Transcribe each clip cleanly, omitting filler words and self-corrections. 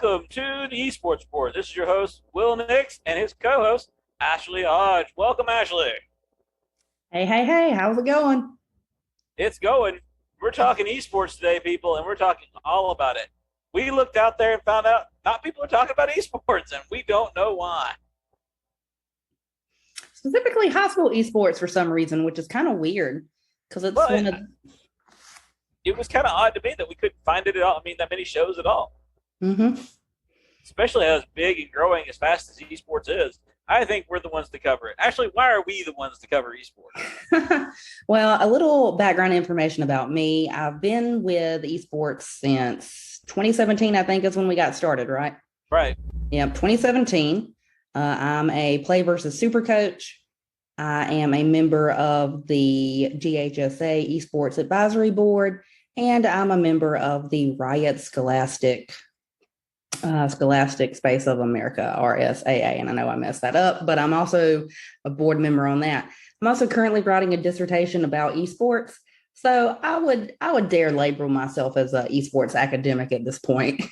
Welcome to the Esports Report. This is your host, Will Nix, and his co-host, Ashley Hodge. Welcome, Ashley. Hey, how's it going? It's going. We're talking esports today, people, and we're talking all about it. We looked out there and found out not people are talking about esports, and we don't know why. Specifically high school esports for some reason, which is kind of weird because it's But one of it was kind of odd to me that we couldn't find it at all. I mean, that many shows at all. mm-hmm. Especially as big and growing as fast as esports is. I think we're the ones to cover it. Actually, why are we the ones to cover esports? Well, a little background information about me. I've been with esports since 2017, I think is when we got started, right? Right. Yep, 2017. I'm a PlayVS Supercoach. I am a member of the GHSA Esports Advisory Board, and I'm a member of the Riot Scholastic Space of America, RSAA. And I know I messed that up, but I'm also a board member on that. I'm also currently writing a dissertation about esports. So I would dare label myself as an esports academic at this point.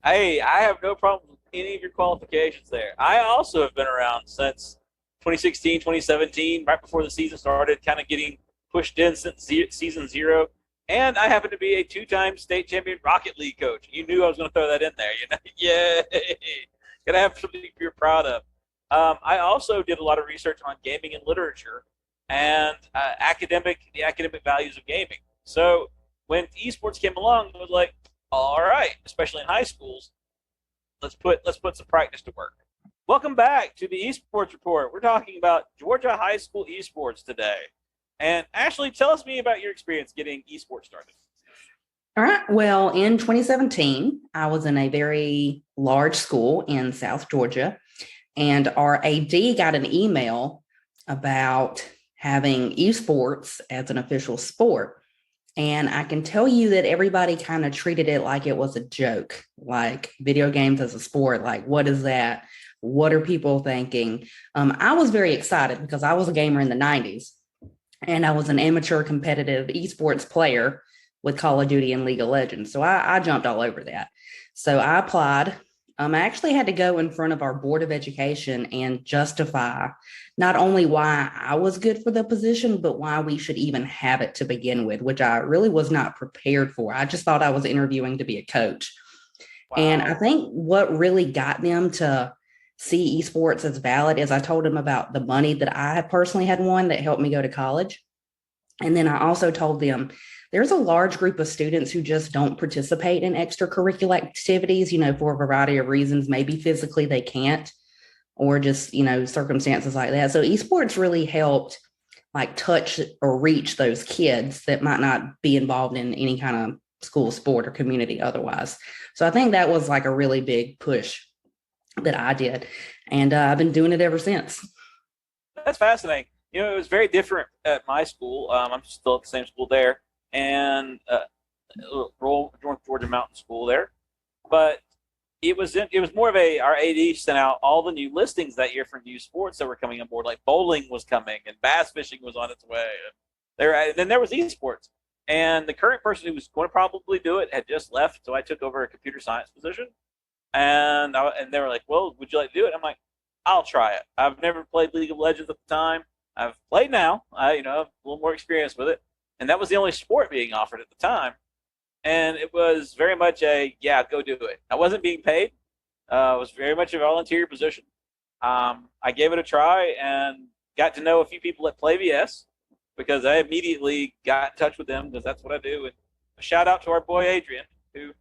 Hey, I have no problem with any of your qualifications there. I also have been around since 2016, 2017, right before the season started, kind of getting pushed in since season zero. And I happen to be a two-time state champion Rocket League coach. You knew I was going to throw that in there. Yay! Gotta have something you're proud of. I also did a lot of research on gaming and literature and the academic values of gaming. So when esports came along, it was like, all right, especially in high schools, let's put some practice to work. Welcome back to the Esports Report. We're talking about Georgia high school esports today. And Ashley, tell us about your experience getting esports started. All right. Well, in 2017, I was in a very large school in South Georgia, and our AD got an email about having esports as an official sport. And I can tell you that everybody kind of treated it like it was a joke, like video games as a sport. Like, what is that? What are people thinking? I was very excited because I was a gamer in the 90s. And I was an amateur competitive esports player with Call of Duty and League of Legends. So I jumped all over that. So I applied. I actually had to go in front of our Board of Education and justify not only why I was good for the position, but why we should even have it to begin with, which I really was not prepared for. I just thought I was interviewing to be a coach. Wow. And I think what really got them to see esports as valid is I told them about the money that I personally had won that helped me go to college. And then I also told them there's a large group of students who just don't participate in extracurricular activities, for a variety of reasons. Maybe physically they can't, or just, circumstances like that. So esports really helped like touch or reach those kids that might not be involved in any kind of school sport or community otherwise. So I think that was like a really big push that I did. And I've been doing it ever since. That's fascinating. It was very different at my school. I'm still at the same school there, and North Georgia Mountain School there. But it was more of our AD sent out all the new listings that year for new sports that were coming on board. Like bowling was coming, and bass fishing was on its way. And then there was esports. And the current person who was going to probably do it had just left, so I took over a computer science position. And they were like, well, would you like to do it? I'm like, I'll try it. I've never played League of Legends at the time. I've played now. I have a little more experience with it. And that was the only sport being offered at the time. And it was very much go do it. I wasn't being paid. It was very much a volunteer position. I gave it a try and got to know a few people at PlayVS because I immediately got in touch with them because that's what I do. And a shout out to our boy Adrian, who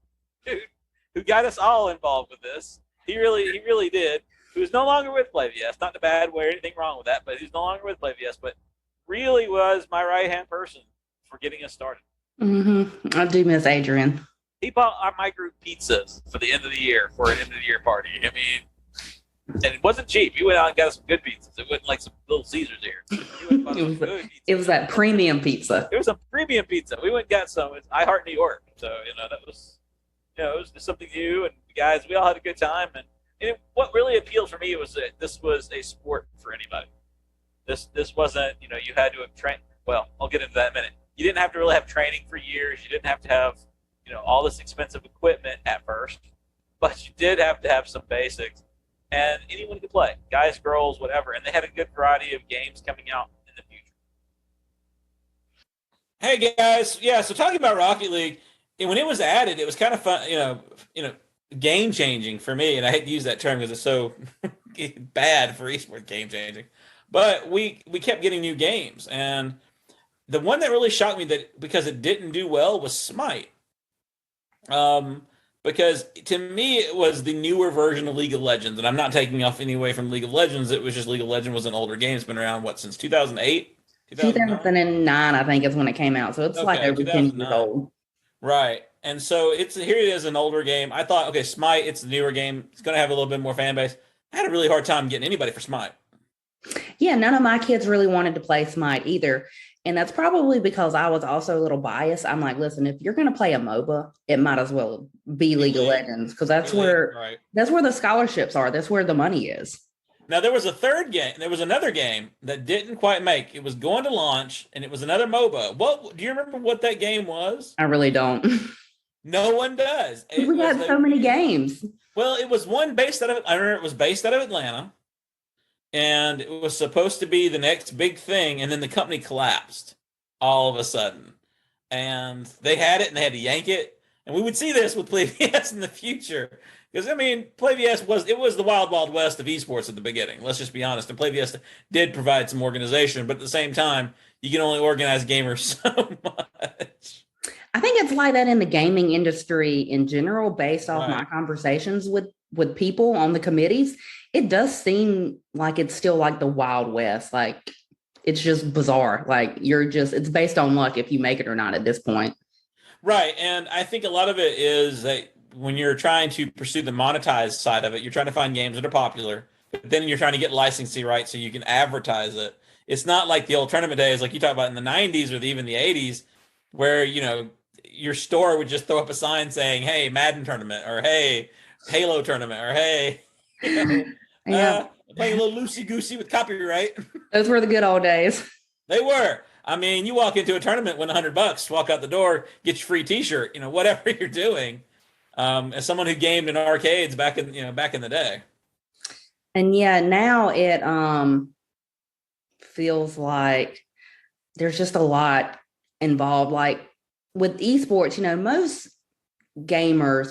got us all involved with this. He really did. Who's no longer with PlayVS, not in a bad way or anything wrong with that, but he's no longer with PlayVS, but really was my right-hand person for getting us started. Mm-hmm. I do miss Adrian. He bought my group pizzas for the end of the year for an end-of-the-year party. I mean, and it wasn't cheap. He went out and got us some good pizzas. It wasn't like some Little Caesars here. It was that premium pizza. It was a premium pizza. We went and got some. It's I Heart New York. So, that was, it was something new, and guys, we all had a good time, and what really appealed for me was that this was a sport for anybody. This wasn't, you had to have trained. Well, I'll get into that in a minute. You didn't have to really have training for years. You didn't have to have, all this expensive equipment at first. but you did have to have some basics, and anyone could play, guys, girls, whatever, and they had a good variety of games coming out in the future. Hey guys, yeah. So talking about Rocket League, when it was added, it was kind of fun, game changing for me. And I hate to use that term because it's so bad for esports, game changing. But we kept getting new games, and the one that really shocked me that because it didn't do well was Smite. Because to me it was the newer version of League of Legends, and I'm not taking off any way from League of Legends. It was just League of Legends was an older game. It's been around since 2008, 2009, I think, is when it came out. So it's like over 10 years old. Right. And so here it is, an older game. I thought, okay, Smite, it's the newer game. It's going to have a little bit more fan base. I had a really hard time getting anybody for Smite. Yeah, none of my kids really wanted to play Smite either. And that's probably because I was also a little biased. I'm like, listen, if you're going to play a MOBA, it might as well be League of Legends, because that's where the scholarships are. That's where the money is. Now, there was a third game. There was another game that didn't quite make. It was going to launch, and it was another MOBA. Do you remember what that game was? I really don't. No one does. We had so many games. Well, it was one based out of, I remember it was based out of Atlanta, and it was supposed to be the next big thing, and then the company collapsed all of a sudden. And they had it, and they had to yank it. And we would see this with PlayVS in the future. Because, I mean, PlayVS was the wild, wild west of esports at the beginning. Let's just be honest. And PlayVS did provide some organization, but at the same time, you can only organize gamers so much. I think it's like that in the gaming industry in general, based off my conversations with people on the committees. It does seem like it's still like the Wild West. Like, it's just bizarre. Like, it's based on luck if you make it or not at this point. Right. And I think a lot of it is that when you're trying to pursue the monetized side of it, you're trying to find games that are popular, but then you're trying to get licensing rights so you can advertise it. It's not like the old tournament days, like you talk about in the 90s or even the 80s, where, your store would just throw up a sign saying, hey, Madden tournament, or hey, Halo tournament, or hey, playing a little loosey-goosey with copyright. Those were the good old days. They were. I mean, you walk into a tournament, win $100, walk out the door, get your free T-shirt, whatever you're doing. As someone who gamed in arcades back in the day. And yeah, now it feels like there's just a lot involved. Like with esports,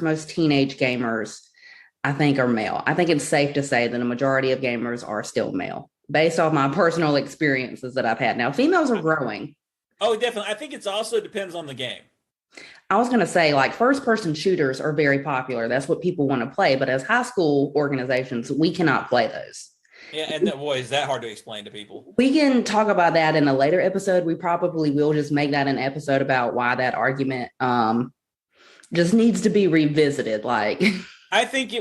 most teenage gamers, I think, are male. I think it's safe to say that a majority of gamers are still male, based off my personal experiences that I've had. Now, females are growing. Oh, definitely. I think it also depends on the game. I was going to say, like, first-person shooters are very popular. That's what people want to play. But as high school organizations, we cannot play those. Yeah, and boy, is that hard to explain to people. We can talk about that in a later episode. We probably will just make that an episode about why that argument just needs to be revisited. Like, I think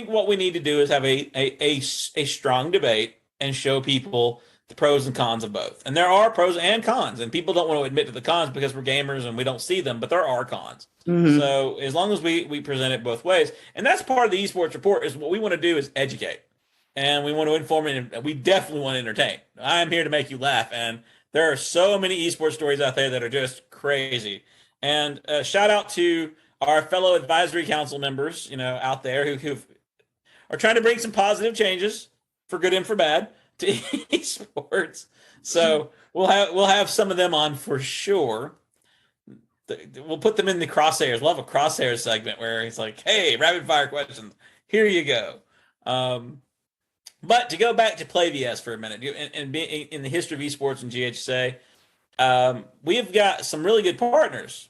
what we need to do is have a strong debate and show people the pros and cons of both. And there are pros and cons, and people don't want to admit to the cons because we're gamers and we don't see them, but there are cons. Mm-hmm. So as long as we present it both ways, and that's part of the esports report, is what we want to do is educate. And we want to inform, and we definitely want to entertain. I'm here to make you laugh. And there are so many esports stories out there that are just crazy. And shout out to our fellow advisory council members, out there who are trying to bring some positive changes, for good and for bad, to esports. So we'll have some of them on for sure. We'll put them in the crosshairs. We'll have a crosshairs segment where it's like, hey, rapid fire questions. Here you go. But to go back to PlayVS for a minute, and being in the history of esports and GHSA, we've got some really good partners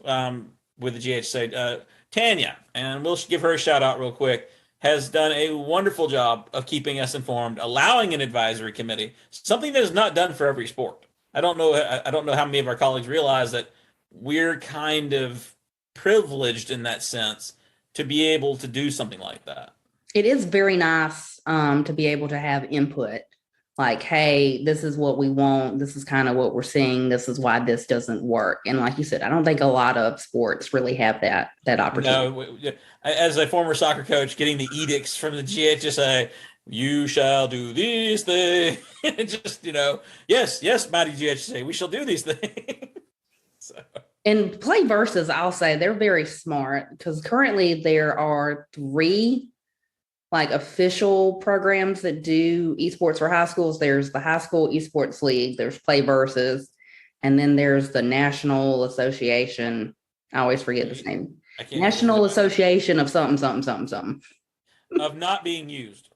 with the GHSA. Tanya, and we'll give her a shout out real quick, has done a wonderful job of keeping us informed, allowing an advisory committee, something that is not done for every sport. I don't know how many of our colleagues realize that we're kind of privileged in that sense to be able to do something like that. It is very nice to be able to have input, like, hey, this is what we want. This is kind of what we're seeing. This is why this doesn't work. And like you said, I don't think a lot of sports really have that opportunity. No, as a former soccer coach, getting the edicts from the GHSA, you shall do these things. Just, yes, mighty GHSA, we shall do these things. So. And PlayVS, I'll say they're very smart, because currently there are 3 like official programs that do esports for high schools. There's the High School Esports League, there's PlayVS, and then there's the National Association. I always forget the name. National Association of something, something, something, something. Of not being used.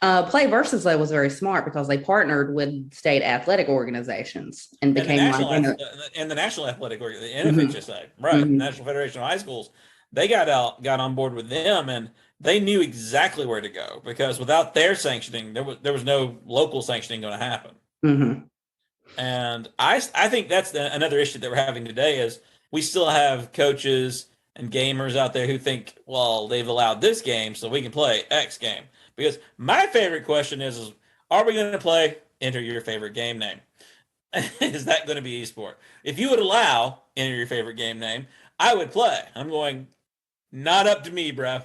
PlayVS though was very smart because they partnered with state athletic organizations and became and the National Athletic Organization, the NFHSA, right? National Federation of High Schools. They got on board with them, and they knew exactly where to go because without their sanctioning, there was no local sanctioning going to happen. And I think that's another issue that we're having today is we still have coaches and gamers out there who think, well, they've allowed this game, so we can play X game. Because my favorite question is are we going to play? Enter your favorite game name. Is that going to be esport? If you would allow enter your favorite game name, I would play. I'm going, not up to me, bro.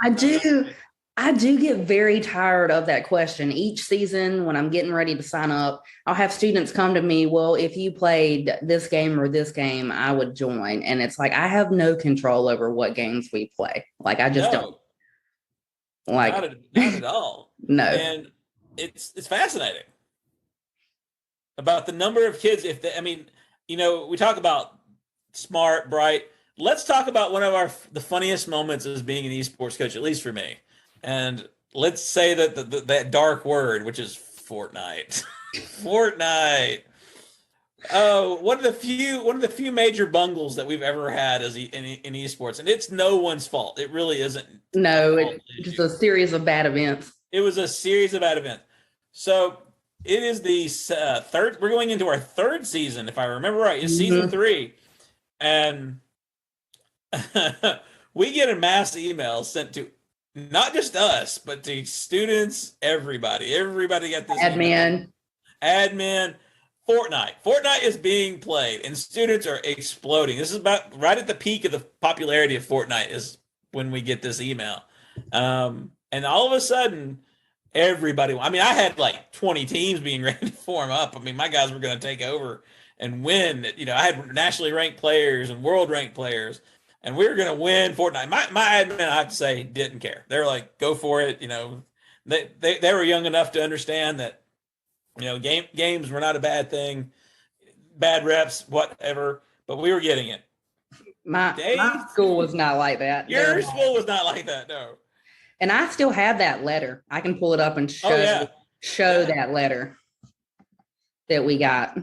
I do get very tired of that question. Each season when I'm getting ready to sign up, I'll have students come to me, well, if you played this game or this game, I would join. And it's like, I have no control over what games we play. Like, I just don't. Like, not at all. No. And it's fascinating about the number of kids. We talk about smart, bright. Let's talk about one of the funniest moments as being an esports coach, at least for me. And let's say that that dark word, which is Fortnite. Fortnite. Oh, one of the few major bungles that we've ever had in esports, and it's no one's fault. It really isn't. No, it's just a series of bad events. It was a series of bad events. So it is the third. We're going into our third season, if I remember right. It's season 3, and we get a mass email sent to not just us, but to students, everybody. Everybody got this admin. Fortnite is being played, and students are exploding. This is about right at the peak of the popularity of Fortnite is when we get this email. And all of a sudden, everybody, I had like 20 teams being ready to form up. My guys were going to take over and win. I had nationally ranked players and world ranked players. And we were going to win Fortnite. My admin, I have to say, didn't care. They were like, go for it. They were young enough to understand that, games were not a bad thing, bad reps, whatever. But we were getting it. My school was not like that. Your school was not like that, no. And I still have that letter. I can pull it up and show that letter that we got.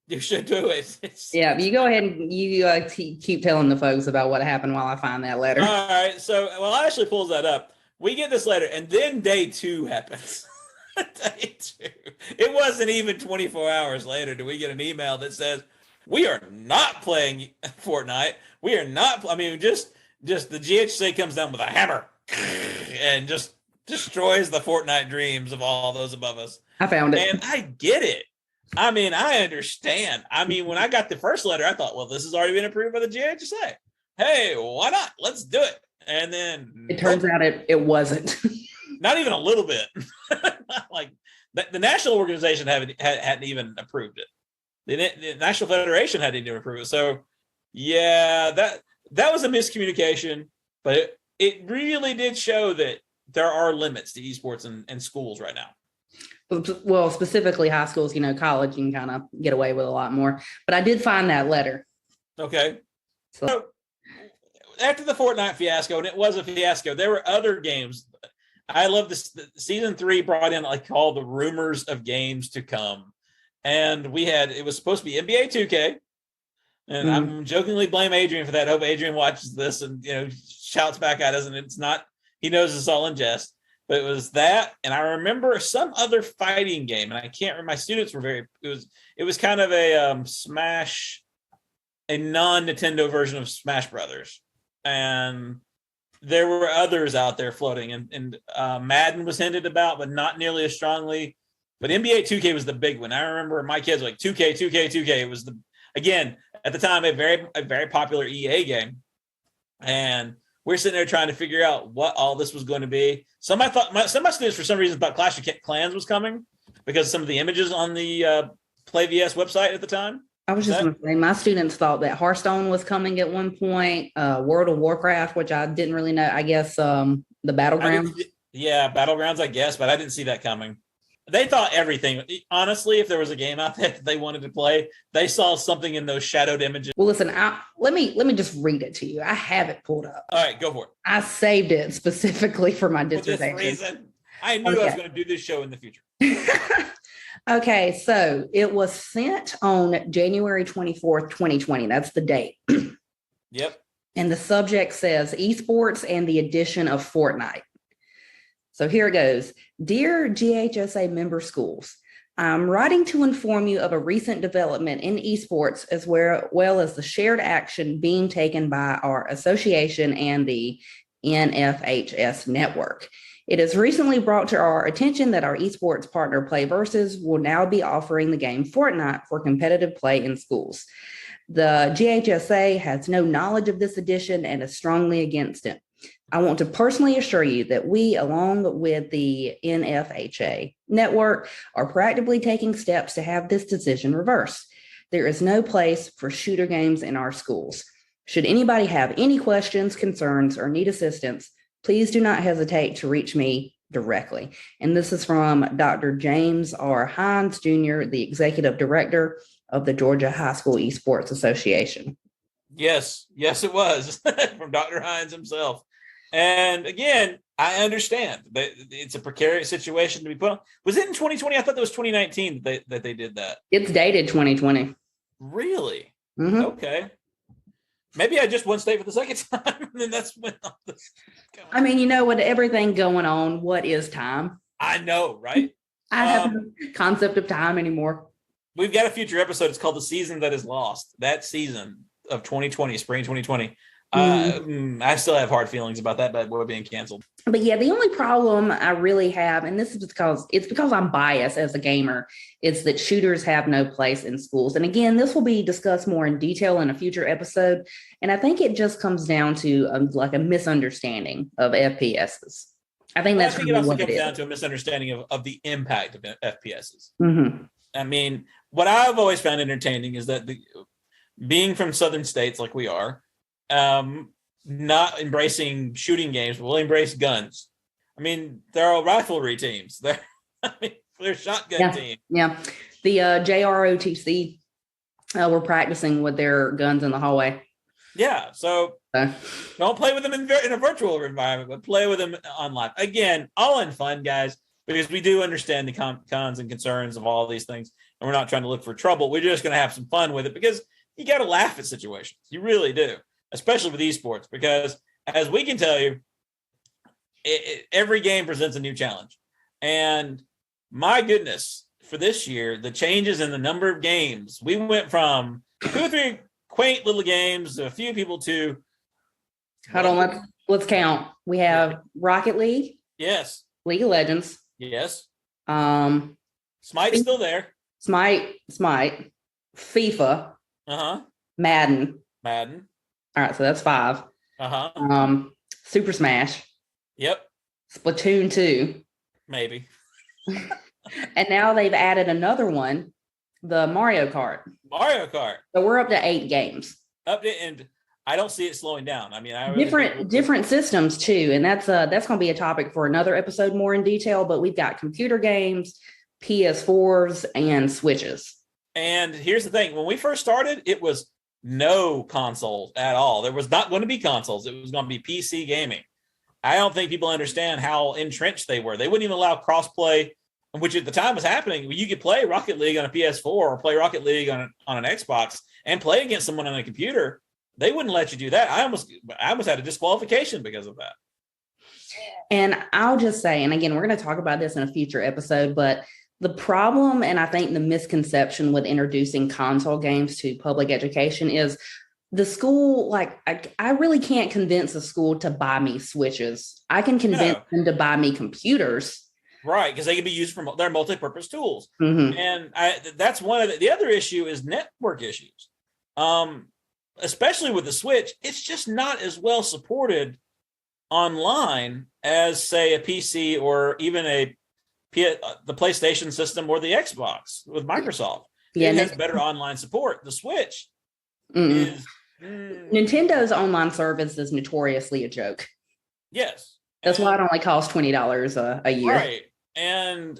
You should do it. Yeah, you go ahead and you keep telling the folks about what happened while I find that letter. All right. So, Ashley pulls that up. We get this letter, and then day 2 happens. Day 2. It wasn't even 24 hours later do we get an email that says, we are not playing Fortnite. We are not. Just the GHC comes down with a hammer and just destroys the Fortnite dreams of all those above us. I found it. And I get it. I understand. When I got the first letter, I thought, well, this has already been approved by the GHSA. Hey, why not? Let's do it. And then it turns out it wasn't. Not even a little bit. Like the national organization hadn't even approved it. The National Federation hadn't even approved it. So, yeah, that was a miscommunication. But it really did show that there are limits to esports and schools right now. Well, specifically high schools, college, you can kind of get away with a lot more. But I did find that letter. Okay. So after the Fortnite fiasco, and it was a fiasco, there were other games. I love this. Season 3 brought in all the rumors of games to come. And it was supposed to be NBA 2K. And I'm jokingly blame Adrian for that. I hope Adrian watches this and, shouts back at us. And it's not, he knows it's all in jest. But it was that, and I remember some other fighting game, and I can't remember. My students were it was kind of a non-Nintendo version of Smash Brothers, and there were others out there floating, and Madden was hinted about, but not nearly as strongly. But NBA 2K was the big one. I remember my kids were like 2K. It was again at the time a very popular EA game, and we're sitting there trying to figure out what all this was going to be. Some of my students, for some reason, thought Clash of Clans was coming because some of the images on the PlayVS website at the time. I was just going to say, my students thought that Hearthstone was coming at one point, World of Warcraft, which I didn't really know. I guess the Battlegrounds. Battlegrounds, I guess, but I didn't see that coming. They thought everything. Honestly, if there was a game out there that they wanted to play, they saw something in those shadowed images. Well, listen, let me just read it to you. I have it pulled up. All right, go for it. I saved it specifically for my dissertation. For this reason, I knew I was going to do this show in the future. Okay, so it was sent on January 24th, 2020. That's the date. Yep. And the subject says esports and the addition of Fortnite. So here it goes. Dear GHSA member schools, I'm writing to inform you of a recent development in esports as well as the shared action being taken by our association and the NFHS network. It has recently brought to our attention that our esports partner PlayVS will now be offering the game Fortnite for competitive play in schools. The GHSA has no knowledge of this addition and is strongly against it. I want to personally assure you that we, along with the NFHA network, are proactively taking steps to have this decision reversed. There is no place for shooter games in our schools. Should anybody have any questions, concerns, or need assistance, please do not hesitate to reach me directly. And this is from Dr. James R. Hines, Jr., the Executive Director of the Georgia High School Esports Association. Yes, it was from Dr. Hines himself. And again, I understand that it's a precarious situation to be put on. Was it in 2020? I thought that was 2019 that they did that. It's dated 2020. Really? Mm-hmm. Okay. Maybe I just won state for the second time, and then that's when all this. I mean, with everything going on, what is time? I know, right? I have no concept of time anymore. We've got a future episode. It's called The Season That Is Lost. That season of 2020, spring 2020. I still have hard feelings about that bad boy being canceled. But yeah, the only problem I really have, and this is because I'm biased as a gamer, is that shooters have no place in schools. And again, this will be discussed more in detail in a future episode. And I think it just comes down to like a misunderstanding of FPSs. I think that's really what it comes down to, a misunderstanding of the impact of FPSs. Mm-hmm. I mean, what I've always found entertaining is that being from southern states like we are, not embracing shooting games, but will embrace guns. I mean, there are rivalry teams. They're shotgun teams. Yeah. The JROTC were practicing with their guns in the hallway. Yeah. So don't play with them in a virtual environment, but play with them online. Again, all in fun, guys, because we do understand the cons and concerns of all these things. And we're not trying to look for trouble. We're just going to have some fun with it because you got to laugh at situations. You really do. Especially with esports, because as we can tell you, every game presents a new challenge. And my goodness, for this year, the changes in the number of games, we went from 2 or 3 quaint little games to a few people to. Hold on, let's count. We have Rocket League. Yes. League of Legends. Yes. Smite's still there. Smite. FIFA. Madden. All right, so that's 5. Super Smash. Yep. Splatoon 2. Maybe. And now they've added another one, the Mario Kart. So we're up to 8 games. And I don't see it slowing down. I mean, different systems too, and that's going to be a topic for another episode more in detail. But we've got computer games, PS4s, and Switches. And here's the thing: when we first started, it was no consoles at all. There was not going to be consoles. It was going to be PC gaming. I don't think people understand how entrenched they were. They wouldn't even allow crossplay, which at the time was happening. You could play Rocket League on a PS4 or play Rocket League on an Xbox and play against someone on a computer. They wouldn't let you do that. I almost had a disqualification because of that. And I'll just say, and again, we're going to talk about this in a future episode, but the problem, and I think the misconception with introducing console games to public education is the school, like, I really can't convince a school to buy me Switches. I can convince them to buy me computers. Right, because they can be used for their multi-purpose tools. Mm-hmm. And that's one of the other issue is network issues. Especially with the Switch, it's just not as well supported online as, say, a PC or even the PlayStation system or the Xbox with Microsoft. Yeah, It has better online support. The Switch mm-mm. is Nintendo's online service is notoriously a joke. yes. That's why it only costs $20 a year. Right. And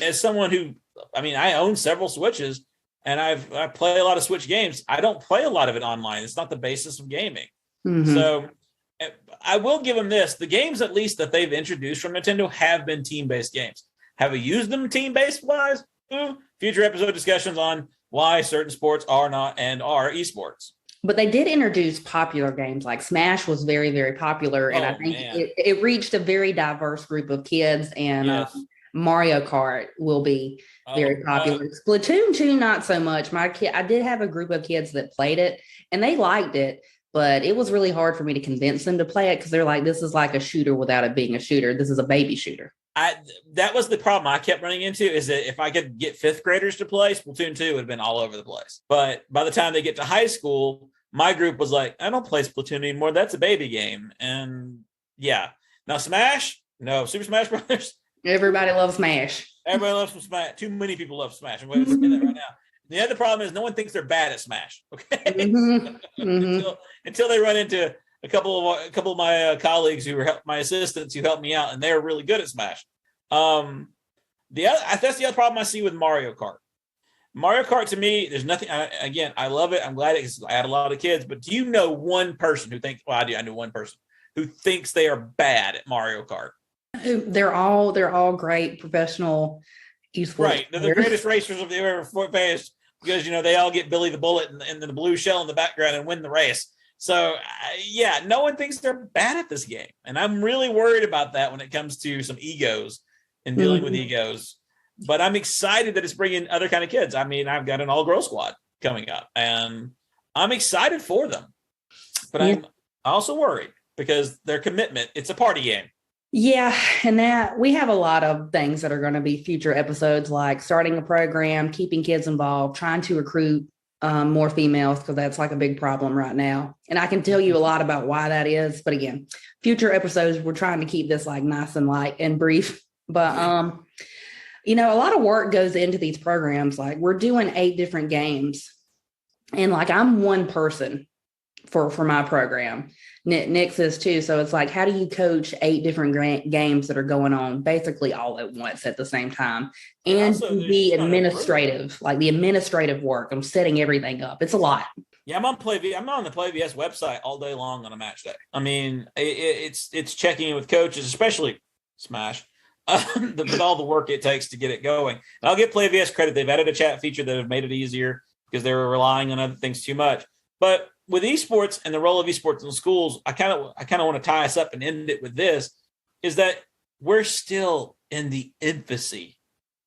as someone who, I mean, I own several Switches and I play a lot of Switch games. I don't play a lot of it online. It's not the basis of gaming. Mm-hmm. So I will give them this. The games, at least that they've introduced from Nintendo, have been team-based games. Have we used them team-based wise? Future episode discussions on why certain sports are not and are esports. But they did introduce popular games, like Smash was very, very popular. And I think it reached a very diverse group of kids. And yes. Mario Kart will be very popular. Splatoon 2, not so much. I did have a group of kids that played it and they liked it, but it was really hard for me to convince them to play it because they're like, this is like a shooter without it being a shooter. This is a baby shooter. That was the problem I kept running into, is that if I could get fifth graders to play, Splatoon 2 would have been all over the place. But by the time they get to high school, my group was like, I don't play Splatoon anymore. That's a baby game. And yeah. Now Smash? No. Super Smash Brothers? Everybody loves Smash. Everybody loves Smash. Too many people love Smash. I'm going to say that right now. The other problem is no one thinks they're bad at Smash. Okay. Mm-hmm. Until they run into a couple of my colleagues my assistants who helped me out, and they're really good at Smash. That's the other problem I see with Mario Kart. Mario Kart, to me, there's nothing. Again, I love it. I'm glad I had a lot of kids. But do you know one person who thinks? Well, I do. I know one person who thinks they are bad at Mario Kart. They're all great professional esports. Right, they're the greatest racers of the ever faced because they all get Billy the Bullet and the blue shell in the background and win the race. So yeah, no one thinks they're bad at this game, and I'm really worried about that when it comes to some egos and dealing with egos. But I'm excited that it's bringing other kind of kids. I mean, I've got an all-girl squad coming up, and I'm excited for them. But I'm also worried because their commitment, it's a party game. Yeah, and that we have a lot of things that are going to be future episodes, like starting a program, keeping kids involved, trying to recruit more females, because that's like a big problem right now. And I can tell you a lot about why that is. But again, future episodes, we're trying to keep this like nice and light and brief. But a lot of work goes into these programs. Like we're doing 8 different games, and like I'm one person for my program. Nick's is too. So it's like, how do you coach 8 different games that are going on basically all at once at the same time? And the administrative work. I'm setting everything up. It's a lot. Yeah, I'm on the PlayVS website all day long on a match day. I mean, it's checking in with coaches, especially Smash, with all the work it takes to get it going. And I'll give PlayVS credit. They've added a chat feature that have made it easier because they were relying on other things too much. But with esports and the role of esports in schools, I kind of want to tie us up and end it with this, is that we're still in the infancy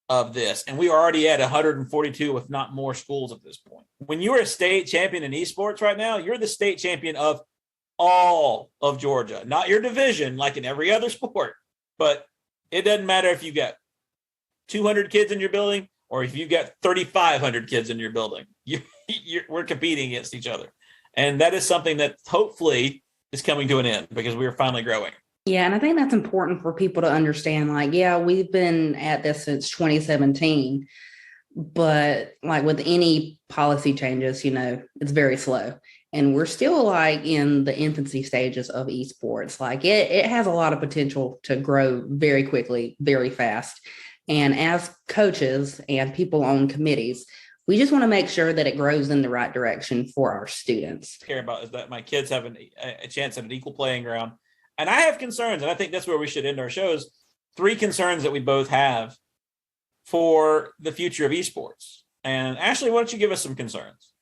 of this. And we are already at 142, if not more, schools at this point. When you're a state champion in esports right now, you're the state champion of all of Georgia, not your division like in every other sport. But it doesn't matter if you got 200 kids in your building or if you got 3,500 kids in your building. We're competing against each other. And that is something that hopefully is coming to an end because we are finally growing. Yeah, and I think that's important for people to understand. Like, yeah, we've been at this since 2017, but like with any policy changes, it's very slow. And we're still like in the infancy stages of esports. Like it has a lot of potential to grow very quickly, very fast. And as coaches and people on committees, we just want to make sure that it grows in the right direction for our students. Care about is that my kids have a chance at an equal playing ground. And I have concerns, and I think that's where we should end our shows. 3 concerns that we both have for the future of esports. And Ashley, why don't you give us some concerns?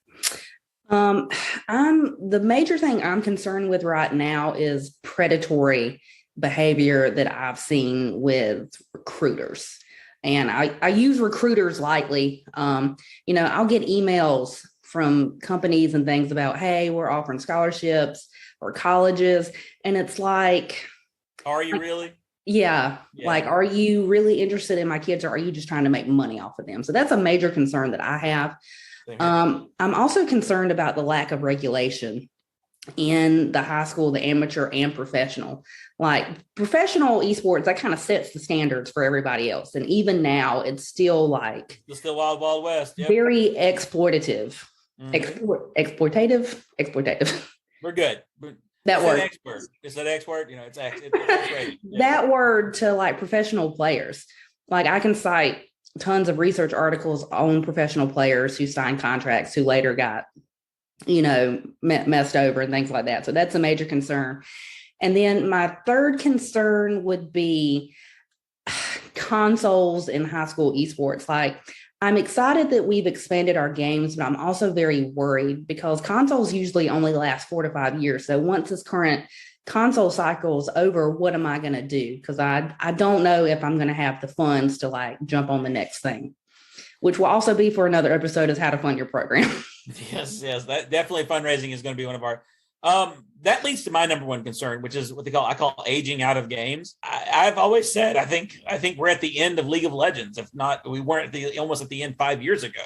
The major thing I'm concerned with right now is predatory behavior that I've seen with recruiters. And I use recruiters lightly. I'll get emails from companies and things about, hey, we're offering scholarships or colleges. And it's like, are you really? Yeah. Like, are you really interested in my kids, or are you just trying to make money off of them? So that's a major concern that I have. I'm also concerned about the lack of regulation in the high school, the amateur and professional. Like professional esports, that kind of sets the standards for everybody else. And even now, it's still like It's still wild, wild west. Yep. very exploitative, exploitative. We're good. That word. Expert. It's that expert. It's great. Yeah. That word to like professional players. Like I can cite tons of research articles on professional players who signed contracts who later got, messed over and things like that. So that's a major concern. And then my third concern would be consoles in high school esports. Like I'm excited that we've expanded our games, but I'm also very worried because consoles usually only last 4 to 5 years. So once this current console cycle is over, what am I going to do? Because I don't know if I'm going to have the funds to like jump on the next thing, which will also be for another episode is how to fund your program. Yes. That definitely fundraising is going to be one of our, that leads to my number one concern, which is what I call aging out of games. I've always said, I think we're at the end of League of Legends. If not, we weren't almost at the end 5 years ago.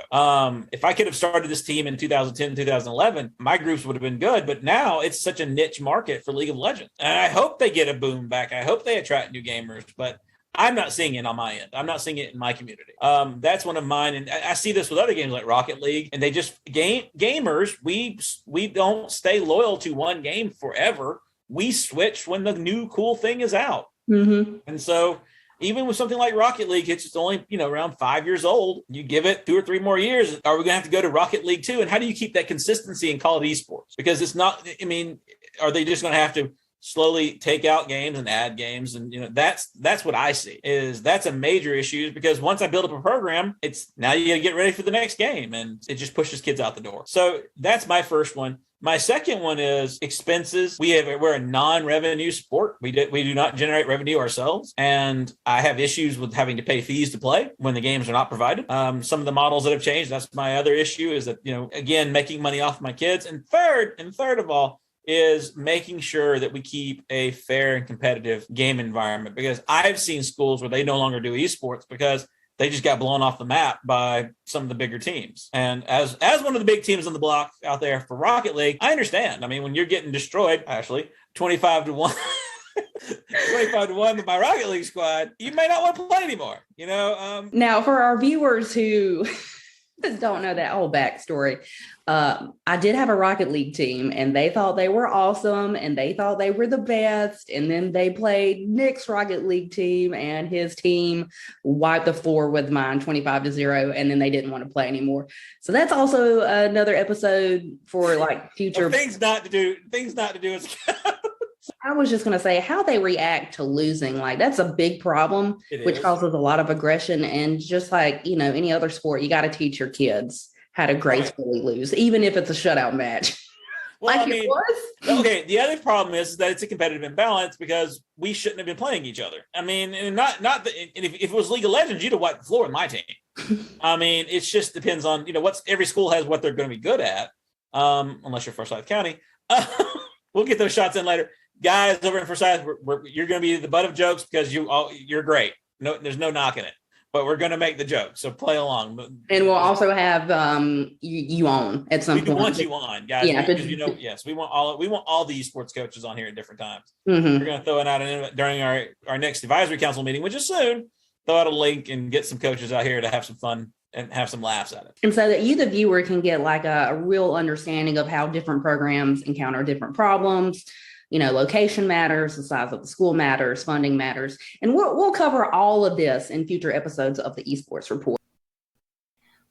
If I could have started this team in 2010, 2011, my groups would have been good, but now it's such a niche market for League of Legends. And I hope they get a boom back. I hope they attract new gamers, but I'm not seeing it on my end. I'm not seeing it in my community. That's one of mine. And I see this with other games like Rocket League, and they just gamers. We don't stay loyal to one game forever. We switch when the new cool thing is out. Mm-hmm. And so even with something like Rocket League, it's just only, around 5 years old. You give it 2 or 3 more years. Are we going to have to go to Rocket League 2? And how do you keep that consistency and call it esports? Because it's not, are they just going to have to slowly take out games and add games? And that's what I see is that's a major issue, because once I build up a program, it's now you got to get ready for the next game, and it just pushes kids out the door. So that's my first one. My second one is expenses. We're a non-revenue sport. We do not generate revenue ourselves, and I have issues with having to pay fees to play when the games are not provided. Some of the models that have changed. That's my other issue is that again making money off my kids. And third of all, is making sure that we keep a fair and competitive game environment, because I've seen schools where they no longer do esports because they just got blown off the map by some of the bigger teams. And as one of the big teams on the block out there for Rocket League, I understand. When you're getting destroyed, actually 25-1, 25-1 with my Rocket League squad, you may not want to play anymore. Now for our viewers who don't know that whole backstory, I did have a Rocket League team, and they thought they were awesome, and they thought they were the best. And then they played Nick's Rocket League team, and his team wiped the floor with mine 25-0, and then they didn't want to play anymore. So that's also another episode for like future things not to do as I was just going to say how they react to losing. Like that's a big problem, which causes a lot of aggression. And just like, any other sport, you got to teach your kids how to gracefully lose, even if it's a shutout match. Well, it was. Okay. The other problem is that it's a competitive imbalance because we shouldn't have been playing each other. And if it was League of Legends, you'd have wiped the floor with my team. It just depends on, every school has what they're going to be good at. Unless you're Forsyth County. We'll get those shots in later. Guys over in Forsyth, you're going to be the butt of jokes because you're great. No, there's no knocking it, but we're going to make the joke. So play along. And we'll also have you on at some point. We want you on, guys. Yeah, because yes, we want all the esports coaches on here at different times. Mm-hmm. We're going to throw it out during our next advisory council meeting, which is soon. Throw out a link and get some coaches out here to have some fun and have some laughs at it. And so that you, the viewer, can get like a real understanding of how different programs encounter different problems. Location matters, the size of the school matters, funding matters. And we'll cover all of this in future episodes of the Esports Report.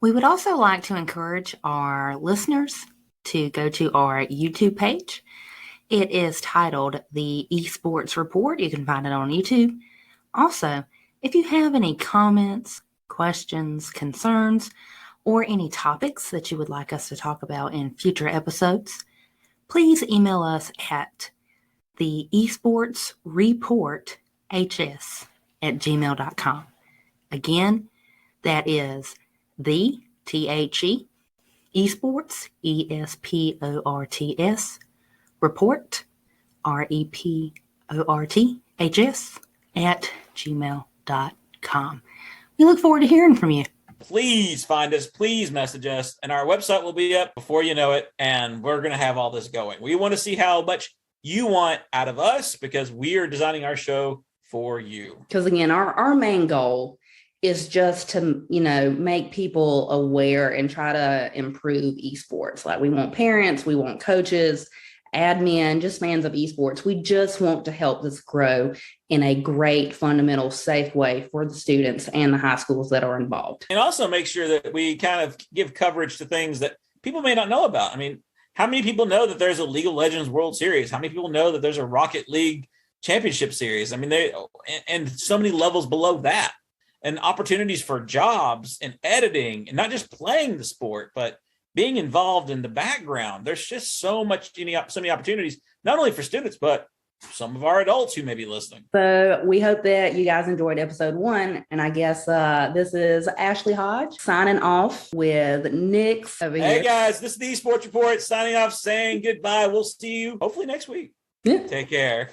We would also like to encourage our listeners to go to our YouTube page. It is titled The Esports Report. You can find it on YouTube. Also, if you have any comments, questions, concerns, or any topics that you would like us to talk about in future episodes, please email us at the esports report hs@gmail.com. Again, that is the THE esports ESPORTS report REPORT HS @gmail.com. We look forward to hearing from you. please find us, please message us, and our website will be up before you know it, and we're going to have all this going. We want to see how much you want out of us because we are designing our show for you. Because again, our main goal is just to, make people aware and try to improve esports. Like we want parents, we want coaches, admin, just fans of esports. We just want to help this grow in a great, fundamental, safe way for the students and the high schools that are involved. And also make sure that we kind of give coverage to things that people may not know about. I mean, how many people know that there's a League of Legends World Series? How many people know that there's a Rocket League Championship Series? I mean, and so many levels below that, and opportunities for jobs and editing, and not just playing the sport, but being involved in the background. There's just so many opportunities, not only for students, but some of our adults who may be listening. So we hope that you guys enjoyed episode 1. And I guess this is Ashley Hodge signing off with Nick's over here. Hey guys, this is the Esports Report signing off, saying goodbye. We'll see you hopefully next week. Yeah. Take care.